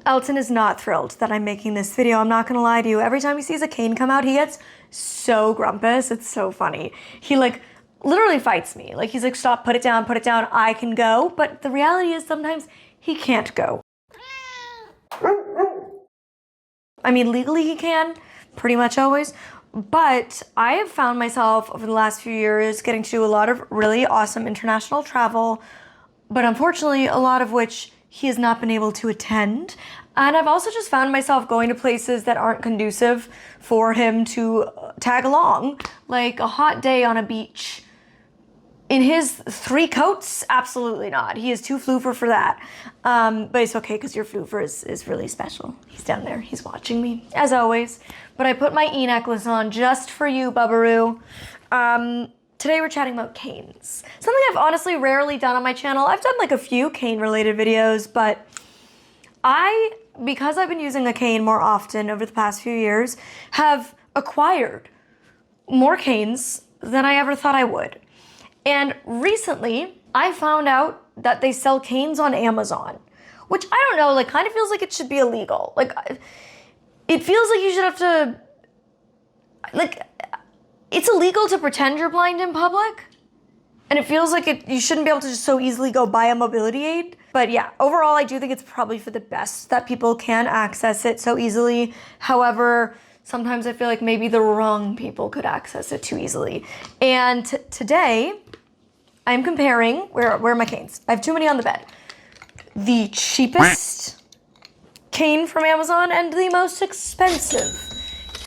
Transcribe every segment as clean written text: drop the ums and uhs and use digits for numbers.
Elton is not thrilled that I'm making this video. I'm not gonna lie to you. Every time he sees a cane come out, he gets so grumpus. It's so funny. He like literally fights me. Like he's like, stop, put it down, I can go. But the reality is sometimes he can't go. I mean, legally he can, pretty much always. But I have found myself over the last few years getting to do a lot of really awesome international travel, but unfortunately a lot of which he has not been able to attend. And I've also just found myself going to places that aren't conducive for him to tag along, like a hot day on a beach. In his 3 coats, absolutely not. He is too floofer for that. But it's okay because your floofer is really special. He's down there, he's watching me, as always. But I put my e-necklace on just for you, Bubbaroo. Today we're chatting about canes. Something I've honestly rarely done on my channel. I've done like a few cane related videos, but because I've been using a cane more often over the past few years, have acquired more canes than I ever thought I would. And recently, I found out that they sell canes on Amazon, which I don't know, like kind of feels like it should be illegal. Like, it feels like you should have to, like, it's illegal to pretend you're blind in public. And it feels like you shouldn't be able to just so easily go buy a mobility aid. But yeah, overall, I do think it's probably for the best that people can access it so easily. However, sometimes I feel like maybe the wrong people could access it too easily. And today, I'm comparing, where are my canes? I have too many on the bed. The cheapest cane from Amazon and the most expensive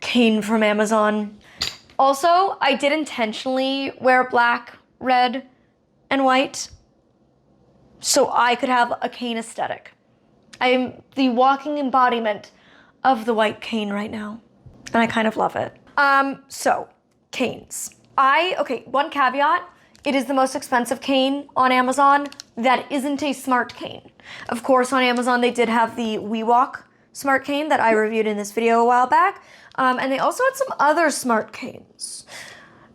cane from Amazon. Also, I did intentionally wear black, red, and white so I could have a cane aesthetic. I am the walking embodiment of the white cane right now, and I kind of love it. So, canes. Okay, one caveat. It is the most expensive cane on Amazon that isn't a smart cane. Of course, on Amazon, they did have the WeWalk smart cane that I reviewed in this video a while back. And they also had some other smart canes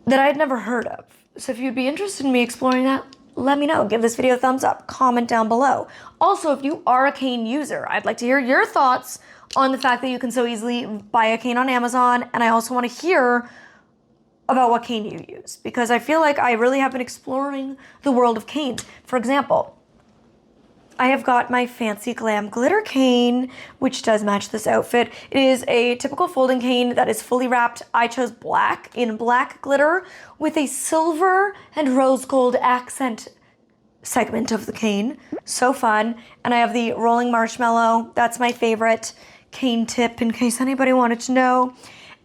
that I had never heard of. So if you'd be interested in me exploring that, let me know. Give this video a thumbs up, comment down below. Also, if you are a cane user, I'd like to hear your thoughts on the fact that you can so easily buy a cane on Amazon. And I also want to hear about what cane you use, because I feel like I really have been exploring the world of canes. For example, I have got my fancy glam glitter cane, which does match this outfit. It is a typical folding cane that is fully wrapped. I chose black in black glitter with a silver and rose gold accent segment of the cane. So fun. And I have the rolling marshmallow. That's my favorite cane tip in case anybody wanted to know.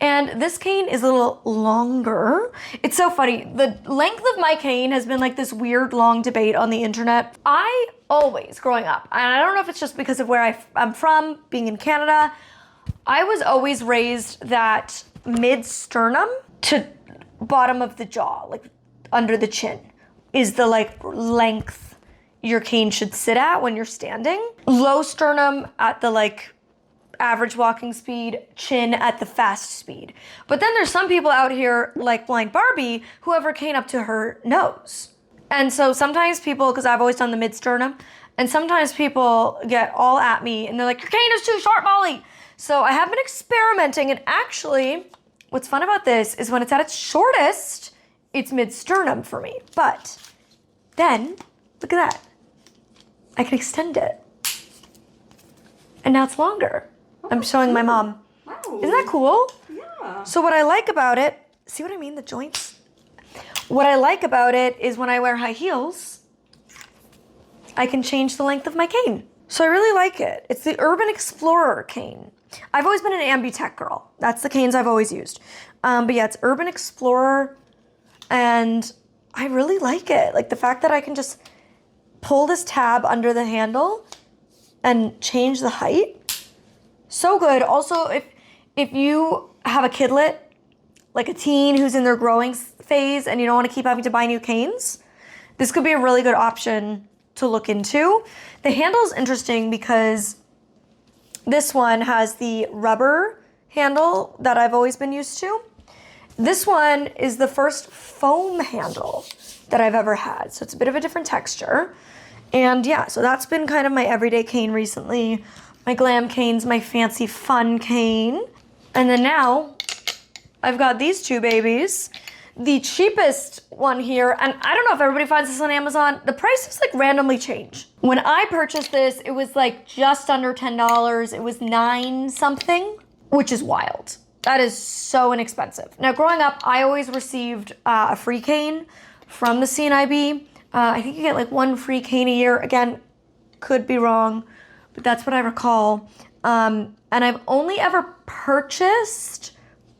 And this cane is a little longer. It's so funny. The length of my cane has been like this weird long debate on the internet. I always, growing up, and I don't know if it's just because of where I'm from, being in Canada, I was always raised that mid-sternum to bottom of the jaw, like under the chin, is the like length your cane should sit at when you're standing. Low sternum at the like average walking speed, chin at the fast speed. But then there's some people out here like Blind Barbie who have her cane up to her nose. And so sometimes people, because I've always done the mid-sternum, and sometimes people get all at me and they're like, your cane is too short, Molly. So I have been experimenting, and actually what's fun about this is when it's at its shortest, it's mid-sternum for me. But then, look at that. I can extend it. And now it's longer. I'm showing my mom. Wow. Isn't that cool? Yeah. So what I like about it, see what I mean, the joints? What I like about it is when I wear high heels, I can change the length of my cane. So I really like it. It's the Urban Explorer cane. I've always been an Ambutech girl. That's the canes I've always used. But yeah, it's Urban Explorer, and I really like it. Like the fact that I can just pull this tab under the handle and change the height. So good. Also, if you have a kidlet, like a teen who's in their growing phase and you don't want to keep having to buy new canes, this could be a really good option to look into. The handle's interesting because this one has the rubber handle that I've always been used to. This one is the first foam handle that I've ever had. So it's a bit of a different texture. And yeah, so that's been kind of my everyday cane recently. my glam canes, my fancy fun cane. And then now I've got these two babies. The cheapest one here, and I don't know if everybody finds this on Amazon, the prices like randomly change. When I purchased this, it was like just under $10. It was $9 something, which is wild. That is so inexpensive. Now, growing up, I always received a free cane from the CNIB. I think you get like one free cane a year. Again, could be wrong, but that's what I recall. And I've only ever purchased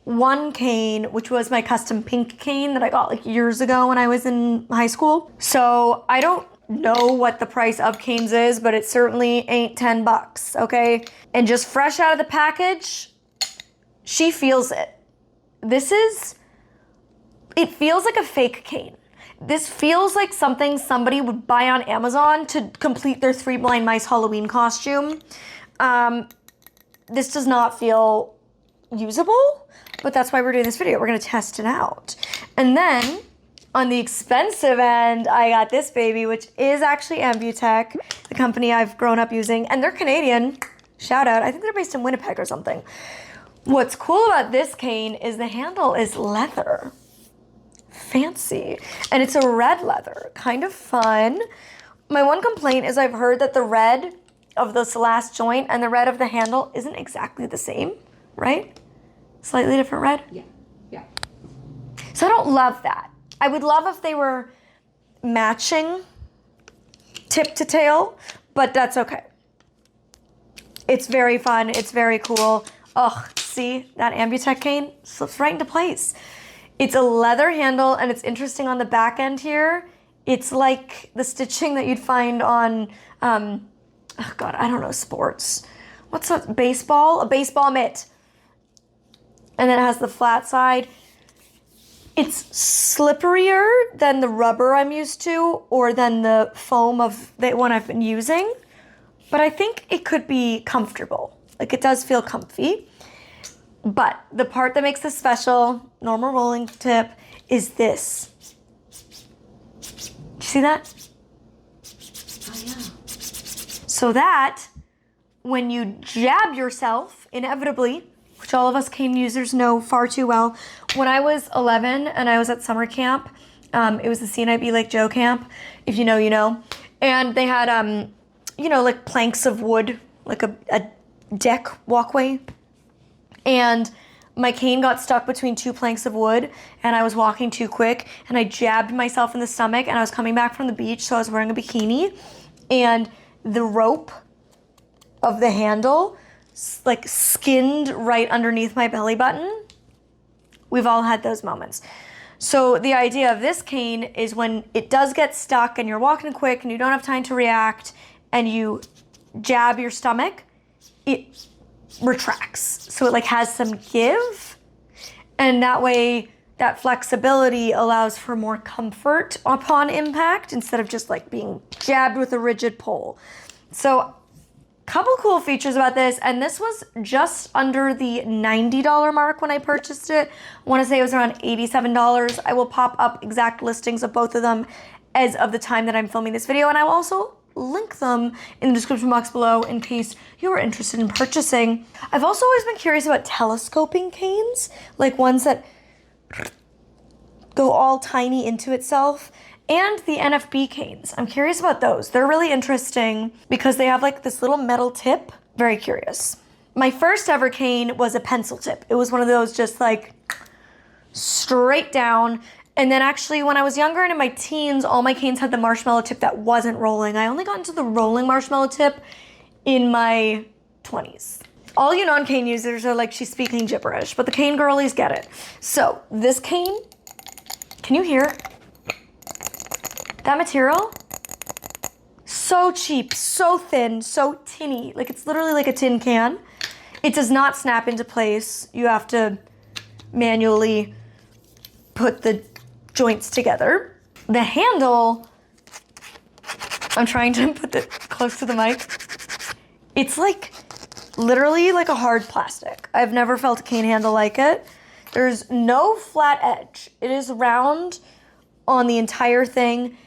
one cane, which was my custom pink cane that I got like years ago when I was in high school. So I don't know what the price of canes is, but it certainly ain't $10, okay? And just fresh out of the package, she feels it. It feels like a fake cane. This feels like something somebody would buy on Amazon to complete their Three Blind Mice Halloween costume. This does not feel usable, but that's why we're doing this video. We're gonna test it out. And then on the expensive end, I got this baby, which is actually Ambutech, the company I've grown up using, and they're Canadian. Shout out. I think they're based in Winnipeg or something. What's cool about this cane is the handle is leather. Fancy. And it's a red leather. Kind of fun. My one complaint is I've heard that the red of this last joint and the red of the handle isn't exactly the same, right? Slightly different red? Yeah. So I don't love that. I would love if they were matching tip to tail, but that's okay. It's very fun. It's very cool. Oh, see that Ambutech cane slips right into place. It's a leather handle, and it's interesting on the back end here. It's like the stitching that you'd find on, oh God, I don't know, sports. What's that, baseball? A baseball mitt. And then it has the flat side. It's slipperier than the rubber I'm used to or than the foam of the one I've been using. But I think it could be comfortable. Like, it does feel comfy. But the part that makes this special, normal rolling tip, is this. You see that? Oh, yeah. So that when you jab yourself, inevitably, which all of us cane users know far too well. When I was 11 and I was at summer camp, it was the CNIB Lake Joe camp. If you know, you know. And they had, like planks of wood, like a deck walkway. And my cane got stuck between two planks of wood, and I was walking too quick, and I jabbed myself in the stomach, and I was coming back from the beach, so I was wearing a bikini, and the rope of the handle like skinned right underneath my belly button. We've all had those moments. So the idea of this cane is when it does get stuck and you're walking quick and you don't have time to react and you jab your stomach, it retracts. So it like has some give, and that way that flexibility allows for more comfort upon impact instead of just like being jabbed with a rigid pole. So couple cool features about this, and this was just under the $90 mark when I purchased it. I want to say it was around $87. I will pop up exact listings of both of them as of the time that I'm filming this video, and I will also link them in the description box below in case you're interested in purchasing. I've also always been curious about telescoping canes, like ones that go all tiny into itself, and the NFB canes. I'm curious about those. They're really interesting because they have like this little metal tip. Very curious. My first ever cane was a pencil tip. It was one of those just like straight down. And then actually when I was younger and in my teens, all my canes had the marshmallow tip that wasn't rolling. I only got into the rolling marshmallow tip in my 20s. All you non-cane users are like, she's speaking gibberish, but the cane girlies get it. So this cane, can you hear it? That material, so cheap, so thin, so tinny. Like it's literally like a tin can. It does not snap into place. You have to manually put the joints together. The handle, I'm trying to put it close to the mic. It's like literally like a hard plastic. I've never felt a cane handle like it. There's no flat edge. It is round on the entire thing.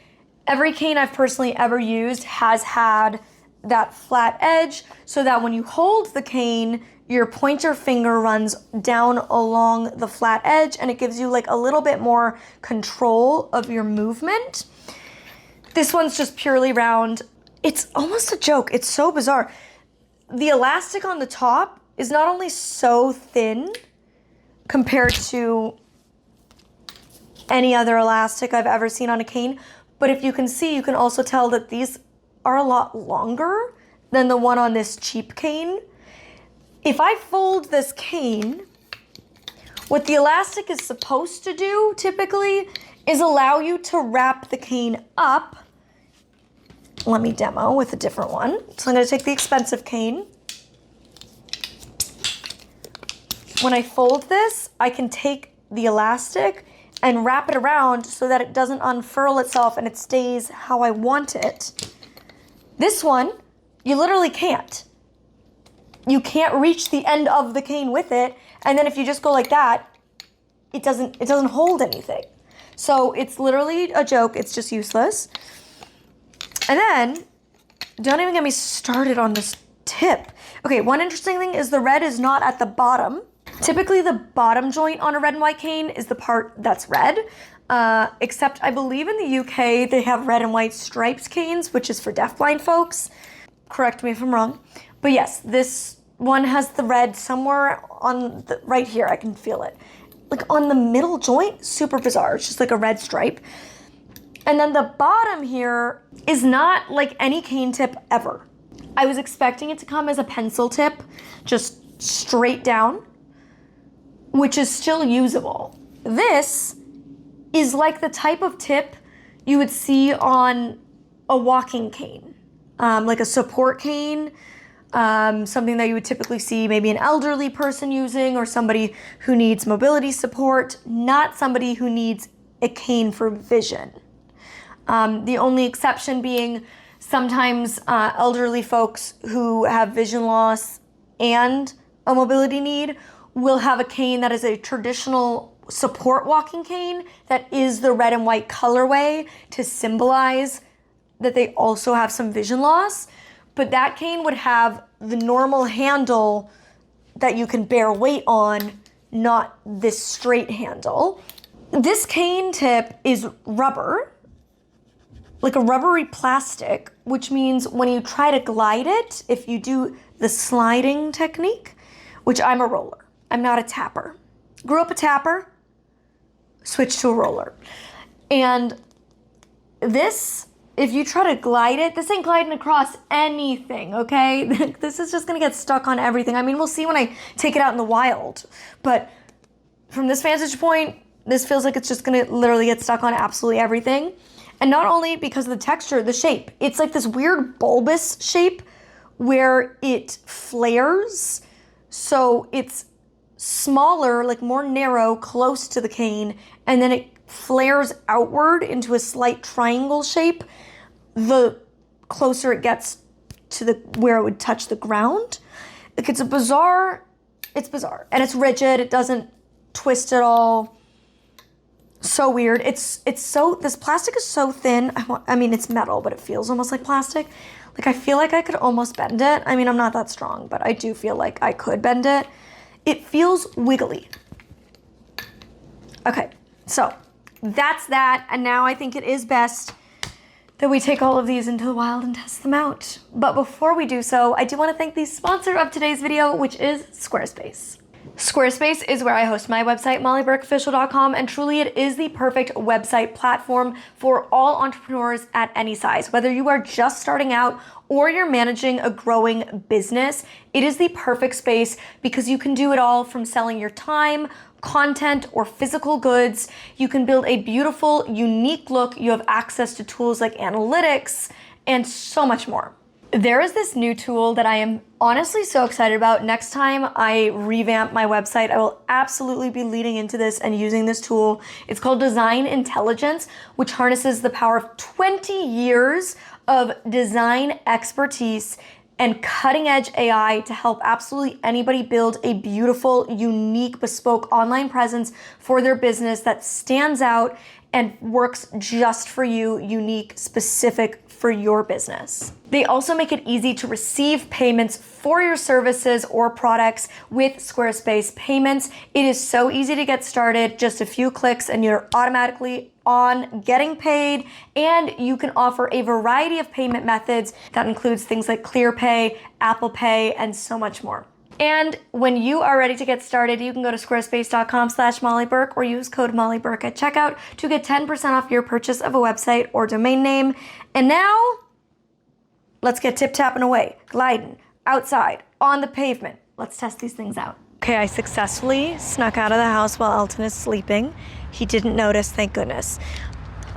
Every cane I've personally ever used has had that flat edge so that when you hold the cane, your pointer finger runs down along the flat edge and it gives you like a little bit more control of your movement. This one's just purely round. It's almost a joke. It's so bizarre. The elastic on the top is not only so thin compared to any other elastic I've ever seen on a cane, but if you can see, you can also tell that these are a lot longer than the one on this cheap cane. If I fold this cane, what the elastic is supposed to do typically is allow you to wrap the cane up. Let me demo with a different one. So I'm going to take the expensive cane. When I fold this, I can take the elastic and wrap it around so that it doesn't unfurl itself and it stays how I want it. This one, you literally can't. You can't reach the end of the cane with it, and then if you just go like that, it doesn't hold anything. So it's literally a joke. It's just useless. And then, don't even get me started on this tip. Okay, one interesting thing is the red is not at the bottom. Typically the bottom joint on a red and white cane is the part that's red, except I believe in the UK they have red and white striped canes, which is for deafblind folks. Correct me if I'm wrong. But yes, this one has the red somewhere on the, right here, I can feel it. Like on the middle joint, super bizarre. It's just like a red stripe. And then the bottom here is not like any cane tip ever. I was expecting it to come as a pencil tip, just straight down, which is still usable. This is like the type of tip you would see on a walking cane, like a support cane, something that you would typically see maybe an elderly person using or somebody who needs mobility support, not somebody who needs a cane for vision. The only exception being sometimes elderly folks who have vision loss and a mobility need will have a cane that is a traditional support walking cane that is the red and white colorway to symbolize that they also have some vision loss. But that cane would have the normal handle that you can bear weight on, not this straight handle. This cane tip is rubber, like a rubbery plastic, which means when you try to glide it, if you do the sliding technique, which I'm a roller, I'm not a tapper. Grew up a tapper, switched to a roller. And this, if you try to glide it, this ain't gliding across anything, okay? This is just gonna get stuck on everything. I mean, we'll see when I take it out in the wild. But from this vantage point, this feels like it's just gonna literally get stuck on absolutely everything. And not only because of the texture, the shape. It's like this weird bulbous shape where it flares. So it's smaller, like more narrow, close to the cane, and then it flares outward into a slight triangle shape the closer it gets to the where it would touch the ground. Like it's bizarre, and it's rigid. It doesn't twist at all. So weird. It's so, this plastic is so thin. I mean, it's metal, but it feels almost like plastic. Like I feel like I could almost bend it. I mean, I'm not that strong, but I do feel like I could bend it. It feels wiggly. Okay, so that's that. And now I think it is best that we take all of these into the wild and test them out. But before we do so, I do want to thank the sponsor of today's video, which is Squarespace. Squarespace is where I host my website, mollyburkeofficial.com, and truly it is the perfect website platform for all entrepreneurs at any size. Whether you are just starting out or you're managing a growing business, it is the perfect space because you can do it all from selling your time, content, or physical goods. You can build a beautiful, unique look. You have access to tools like analytics and so much more. There is this new tool that I am honestly so excited about. Next time I revamp my website, I will absolutely be leading into this and using this tool. It's called Design Intelligence, which harnesses the power of 20 years of design expertise and cutting edge AI to help absolutely anybody build a beautiful, unique, bespoke online presence for their business that stands out and works just for you, unique, specific for your business. They also make it easy to receive payments for your services or products with Squarespace payments. It is so easy to get started, just a few clicks and you're automatically on getting paid, and you can offer a variety of payment methods that includes things like ClearPay, Apple Pay, and so much more. And when you are ready to get started, you can go to squarespace.com/MollyBurke or use code MollyBurke at checkout to get 10% off your purchase of a website or domain name. And now, let's get tip-tapping away, gliding, outside, on the pavement. Let's test these things out. Okay, I successfully snuck out of the house while Elton is sleeping. He didn't notice, thank goodness.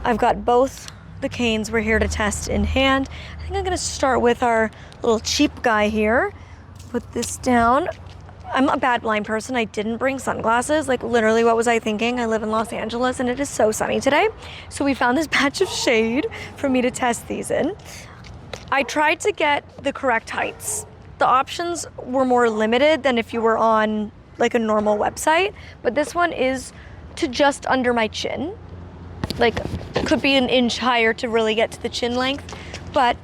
I've got both the canes we're here to test in hand. I think I'm gonna start with our little cheap guy here. Put this down. I'm a bad blind person. I didn't bring sunglasses. Like literally, what was I thinking? I live in Los Angeles and it is so sunny today. So we found this patch of shade for me to test these in. I tried to get the correct heights. The options were more limited than if you were on like a normal website, but this one is to just under my chin. Like could be an inch higher to really get to the chin length, but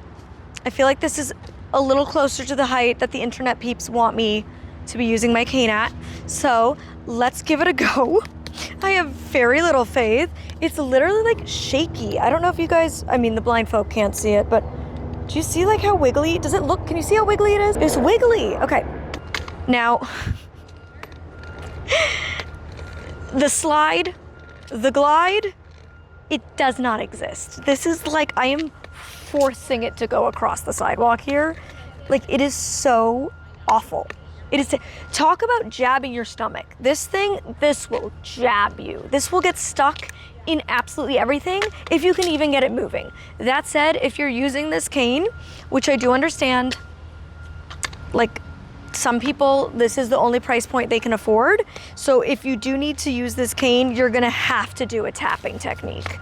I feel like this is a little closer to the height that the internet peeps want me to be using my cane at. So let's give it a go. I have very little faith. It's literally like shaky. I don't know if you guys, I mean the blind folk can't see it, but do you see like how wiggly? Does it look, can you see how wiggly it is? It's wiggly. Okay. Now, the slide, the glide, it does not exist. This is like, I am forcing it to go across the sidewalk here. Like it is so awful. It is, talk about jabbing your stomach. This thing, this will jab you. This will get stuck in absolutely everything if you can even get it moving. That said, if you're using this cane, which I do understand, like some people, this is the only price point they can afford. So if you do need to use this cane, you're gonna have to do a tapping technique,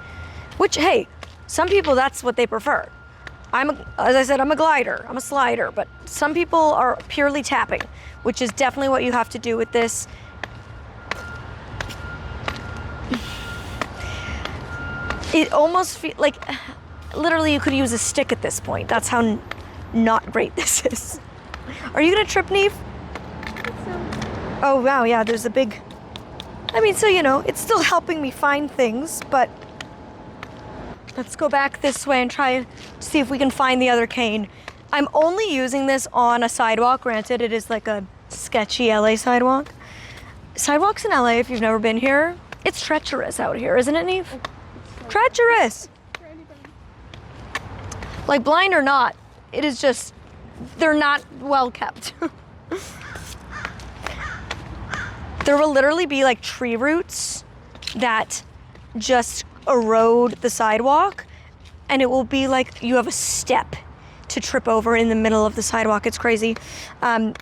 which, hey, some people, that's what they prefer. As I said, I'm a glider, I'm a slider, but some people are purely tapping, which is definitely what you have to do with this. It almost feels like, literally you could use a stick at this point. That's how not great this is. Are you gonna trip, Neve? Oh wow, yeah, there's a big, I mean, so you know, it's still helping me find things, but let's go back this way and try and see if we can find the other cane. I'm only using this on a sidewalk. Granted, it is like a sketchy LA sidewalk. Sidewalks in LA, if you've never been here, it's treacherous out here, isn't it, Neve? Treacherous. Like blind or not, it is just, they're not well kept. There will literally be like tree roots that just erode the sidewalk, and it will be like you have a step to trip over in the middle of the sidewalk. It's crazy.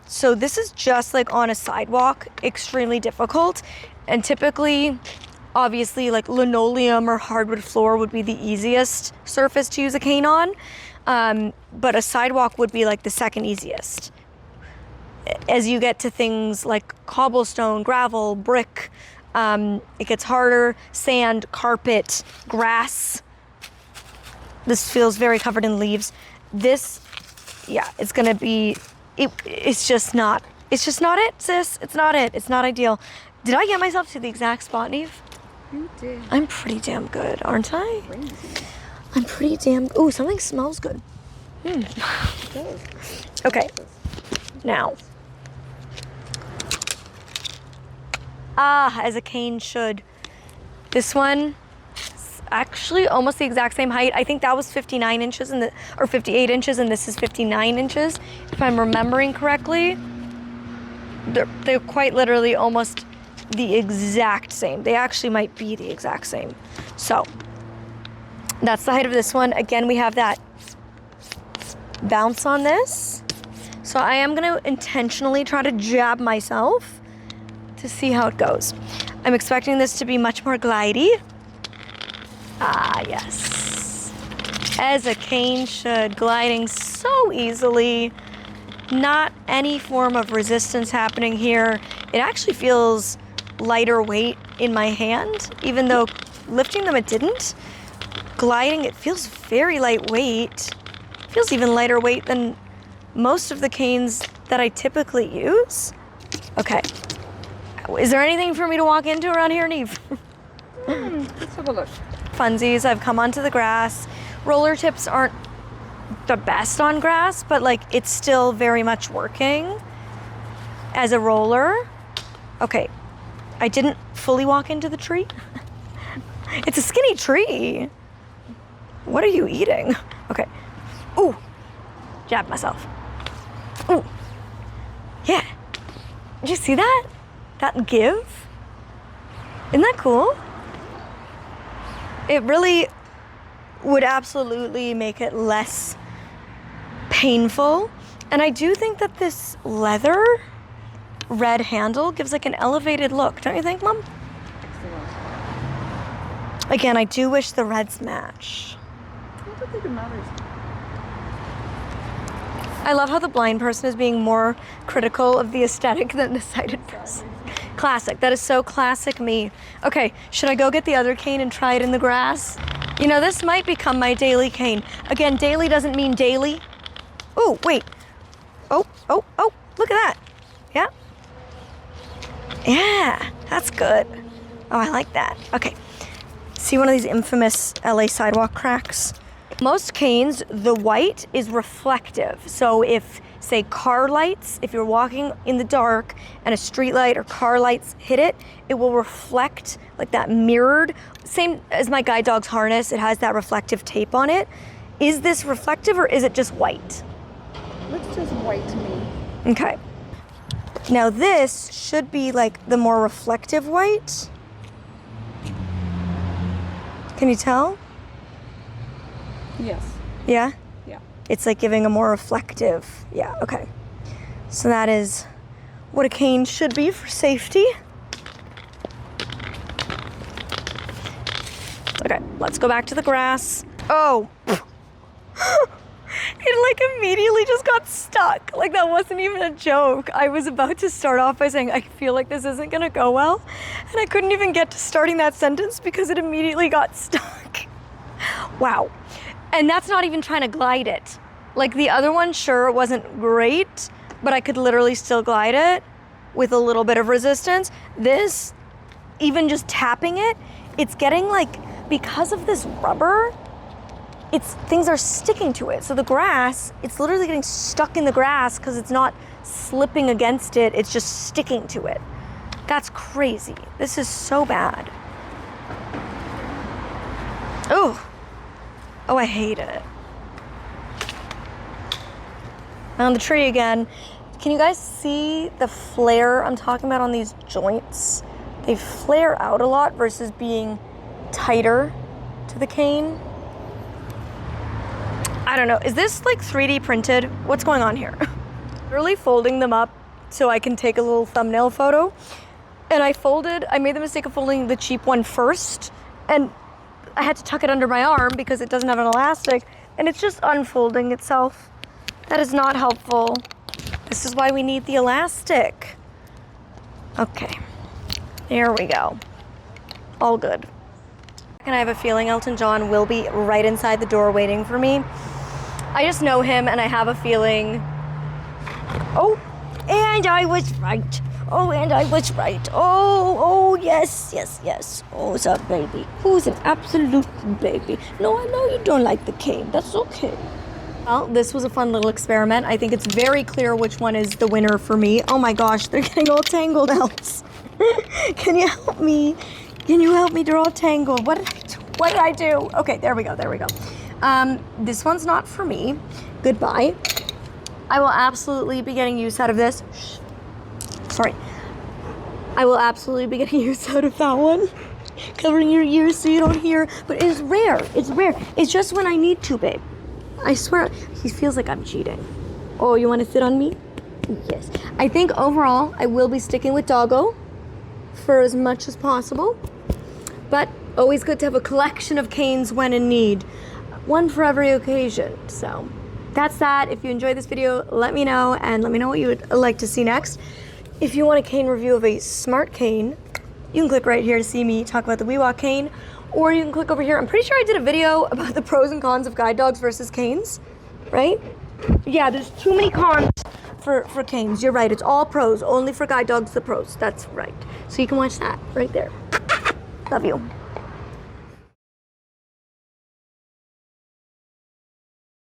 So this is just like on a sidewalk, extremely difficult. And typically, obviously, like linoleum or hardwood floor would be the easiest surface to use a cane on. But a sidewalk would be like the second easiest. As you get to things like cobblestone, gravel, brick, it gets harder. Sand, carpet, grass. This feels very covered in leaves. This, yeah, it's gonna be, it's just not it, sis. It's not it. It's not ideal. Did I get myself to the exact spot, Neve? You did. I'm pretty damn good, aren't I? Crazy. I'm pretty damn, ooh, something smells good. Okay, now. As a cane should. This one is actually almost the exact same height. I think that was 59 inches or 58 inches, and this is 59 inches, if I'm remembering correctly. They're quite literally almost the exact same. They actually might be the exact same. So that's the height of this one. Again, we have that bounce on this. So I am gonna intentionally try to jab myself to see how it goes. I'm expecting this to be much more glidey. Ah, yes. As a cane should, gliding so easily. Not any form of resistance happening here. It actually feels lighter weight in my hand, even though lifting them it didn't. gliding. It feels very lightweight. It feels even lighter weight than most of the canes that I typically use. Okay. Is there anything for me to walk into around here, Neve? Let's have a look. Funsies, I've come onto the grass. Roller tips aren't the best on grass, but like it's still very much working as a roller. Okay, I didn't fully walk into the tree. It's a skinny tree. What are you eating? Okay. Ooh, jab myself. Ooh, yeah. Did you see that? That give? Isn't that cool? It really would absolutely make it less painful. And I do think that this leather red handle gives like an elevated look. Don't you think, Mom? Again, I do wish the reds match. I don't think it matters. I love how the blind person is being more critical of the aesthetic than the sighted person. Classic. That is so classic me. Okay, should I go get the other cane and try it in the grass? You know, this might become my daily cane. Again, daily doesn't mean daily. Oh, wait. Oh, look at that. Yeah. Yeah, that's good. Oh, I like that. Okay. See one of these infamous LA sidewalk cracks? Most canes, the white is reflective. So if, say, car lights, if you're walking in the dark and a street light or car lights hit it, it will reflect like that mirrored. Same as my guide dog's harness, it has that reflective tape on it. Is this reflective or is it just white? Looks just white to me. Okay. Now this should be like the more reflective white. Can you tell? Yes. Yeah? Yeah. It's like giving a more reflective, yeah, okay. So that is what a cane should be for safety. Okay, let's go back to the grass. Oh, it like immediately just got stuck. Like that wasn't even a joke. I was about to start off by saying, I feel like this isn't gonna go well. And I couldn't even get to starting that sentence because it immediately got stuck. Wow. And that's not even trying to glide it. Like the other one, sure, it wasn't great, but I could literally still glide it with a little bit of resistance. This, even just tapping it, it's getting like, because of this rubber, things are sticking to it. So the grass, it's literally getting stuck in the grass because it's not slipping against it, it's just sticking to it. That's crazy. This is so bad. Oh, I hate it. On the tree again. Can you guys see the flare I'm talking about on these joints? They flare out a lot versus being tighter to the cane. I don't know, is this like 3D printed? What's going on here? Really folding them up so I can take a little thumbnail photo. And I made the mistake of folding the cheap one first, and I had to tuck it under my arm because it doesn't have an elastic, and it's just unfolding itself. That is not helpful. This is why we need the elastic. Okay, there we go. All good. And I have a feeling Elton John will be right inside the door waiting for me. I just know him and I have a feeling. Oh, and I was right. Oh, and I was right. Oh, yes. Oh, what's up, baby? Who's an absolute baby? No, I know you don't like the cane. That's okay. Well, this was a fun little experiment. I think it's very clear which one is the winner for me. Oh my gosh, they're getting all tangled out. Can you help me? Can you help me? They're all tangled. What did I do? Okay, there we go. This one's not for me. Goodbye. I will absolutely be getting use out of this. Shh. Sorry. I will absolutely be getting use out of that one. Covering your ears so you don't hear. But it's rare. It's just when I need to, babe. I swear. He feels like I'm cheating. Oh, you want to sit on me? Yes. I think overall, I will be sticking with Doggo for as much as possible. But always good to have a collection of canes when in need. One for every occasion. So that's that. If you enjoyed this video, let me know, and let me know what you would like to see next. If you want a cane review of a smart cane, you can click right here to see me talk about the WeWalk cane, or you can click over here. I'm pretty sure I did a video about the pros and cons of guide dogs versus canes, right? Yeah, there's too many cons for canes. You're right, it's all pros, only for guide dogs the pros. That's right. So you can watch that right there. Love you.